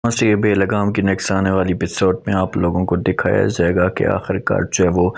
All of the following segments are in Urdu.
سے یہ بے لگام کی نیکسٹ آنے والی ایپیسوڈ میں آپ لوگوں کو دکھایا جائے گا کہ آخرکار جو ہے وہ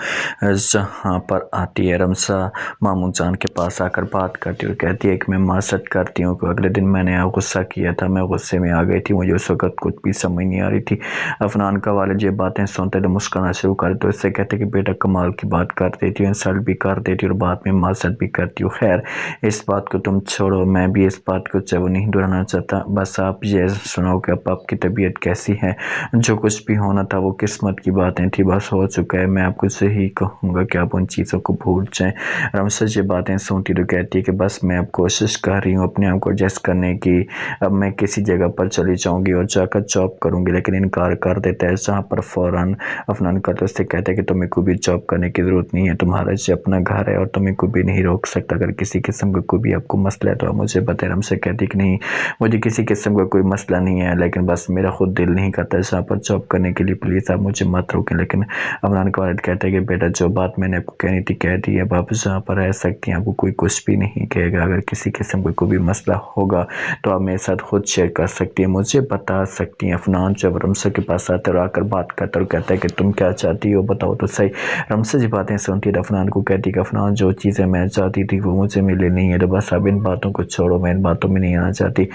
جہاں پر آتی ہے رمسا ماموں جان کے پاس آ کر بات کرتی ہے اور کہتی ہے کہ میں معذرت کرتی ہوں کہ اگلے دن میں نے غصہ کیا تھا، میں غصے میں آ گئی تھی، مجھے اس وقت کچھ بھی سمجھ نہیں آ رہی تھی۔ عفنان کا والد یہ باتیں سنتے تو مسکرانا شروع کر تو اس سے کہتے کہ بیٹا کمال کی بات کر دیتی ہو، انسلٹ بھی کر دیتی اور بعد میں معذرت بھی کرتی ہوں۔ خیر اس بات کو تم چھوڑو، میں بھی اس بات کو جو نہیں دہرانا چاہتا، بس آپ یہ سنو کہ اب آپ کی طبیعت کیسی ہے۔ جو کچھ بھی ہونا تھا وہ قسمت کی باتیں تھی، بس ہو چکا ہے، میں آپ کو یہی کہوں گا کہ آپ ان چیزوں کو بھول جائیں۔ رمسا یہ باتیں سنتی تو کہتی ہے کہ بس میں اب کوشش کر رہی ہوں اپنے آپ کو ایڈجسٹ کرنے کی، اب میں کسی جگہ پر چلی جاؤں گی اور جا کر جاب کروں گی، لیکن انکار کر دیتا ہے، جہاں پر فوراً عفنان کا دوست سے کہتا ہے کہ تمہیں کوئی بھی جاب کرنے کی ضرورت نہیں ہے، تمہارا یہ اپنا گھر ہے اور تمہیں کوئی بھی نہیں روک سکتا، اگر کسی قسم کا کوئی بھی آپ کو مسئلہ ہے تو آپ مجھے بتائیں۔ رمسا کہتی کہ نہیں مجھے کسی قسم کا کوئی مسئلہ نہیں ہے، لیکن بس میرا خود دل نہیں کرتا جہاں پر جاب کرنے کے لیے، پلیز آپ مجھے مت روکیں۔ لیکن عفنان کا والد کہتا ہے کہ بیٹا جو بات میں نے آپ کو کہنی تھی کہہ دی، اب آپ جہاں پر رہ سکتی ہیں، آپ کو کوئی کچھ بھی نہیں کہے گا، اگر کسی قسم کا کوئی بھی مسئلہ ہوگا تو آپ میرے ساتھ خود شیئر کر سکتی ہیں، مجھے بتا سکتی ہیں۔ عفنان جب رمسا کے پاس آتا ہے اور آ کر بات کرتا ہے اور کہتا ہے کہ تم کیا چاہتی ہو بتاؤ تو صحیح۔ رمسا جی باتیں سنتی ہے عفنان کو کہتی ہے کہ عفنان جو چیزیں میں چاہتی تھی وہ مجھے ملی نہیں ہے، تو بس اب ان باتوں کو چھوڑو، میں ان باتوں میں نہیں آنا چاہتی۔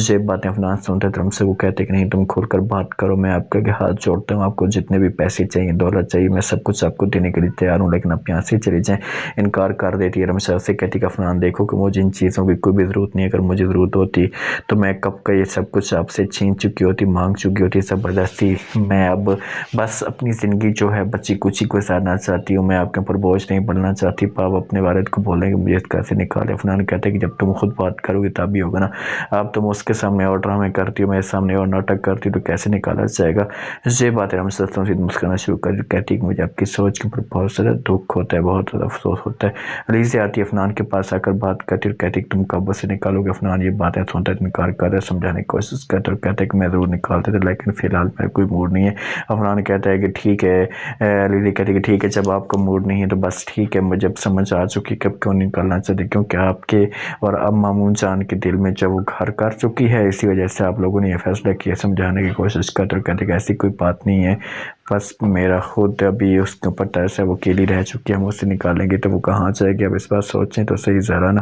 یہ باتیں عفنان سنتے تو رمسا کو کہتے کہ نہیں تم کھل کر بات کرو، میں آپ کے ہاتھ جوڑتا ہوں، آپ کو جتنے بھی پیسے چاہیے، دولت چاہیے، میں سب کچھ آپ کو دینے کے لیے تیار ہوں، لیکن آپ یہاں سے چلی جائیں۔ انکار کر دیتی ہے رمسا سے کہتی کہ عفنان دیکھو کہ مجھے ان چیزوں کی کوئی بھی ضرورت نہیں ہے، اگر مجھے ضرورت ہوتی تو میں کب کا یہ سب کچھ آپ سے چھین چکی ہوتی، مانگ چکی ہوتی زبردستی۔ میں اب بس اپنی زندگی جو ہے بچی کچی کو گزارنا چاہتی ہوں، میں آپ کے اوپر بوجھ نہیں بننا چاہتی۔ آپ اپنے والد کو بولیں کہ مجھے اس گھر سے نکالے۔ عفنان کہتے ہیں کہ جب تم خود بات کرو گی تب بھی ہوگا نا، اب تم اس کے سامنے اور ڈرامے کرتی ہو، میرے سامنے اور ناٹک کرتی ہو، تو کیسے نکالا جائے گا۔ یہ باتیں رمسا سے مسکرانا شروع کر کہتی ہے کہ مجھے آپ کی سوچ کے اوپر بہت زیادہ دکھ ہوتا ہے، بہت زیادہ افسوس ہوتا ہے۔ علیزہ آتی ہے عفنان کے پاس آ کر بات کرتی اور کہتی کہ تم کب سے نکالو گے۔ عفنان یہ باتیں سنتا ہے، انکار کرتا ہے، سمجھانے کی کوشش کرتا ہے اور کہتا ہے کہ میں ضرور نکالتا تھا، لیکن فی الحال میرا کوئی موڈ نہیں ہے۔ عفنان کہتا ہے کہ ٹھیک ہے، علیزہ کہتی ہے کہ ٹھیک ہے جب آپ کا موڈ نہیں ہے تو بس ٹھیک ہے، مجھے اب سمجھ آ چکی کہ اب کیوں نکالنا چاہتے، کیونکہ آپ کے اور اب مامون جان کے دل میں جب وہ گھر کر چکی ہے، اسی وجہ سے آپ لوگوں نے یہ فیصلہ کیا۔ سمجھانے کی کوشش کرتے اور کہتے کہ ایسی کوئی بات نہیں ہے، بس میرا خود ابھی اس کے اوپر ترس ہے، وہ اکیلی رہ چکی ہے، ہم اسے نکالیں گے تو وہ کہاں جائے گی، اب اس بات سوچیں تو صحیح ذرا نا۔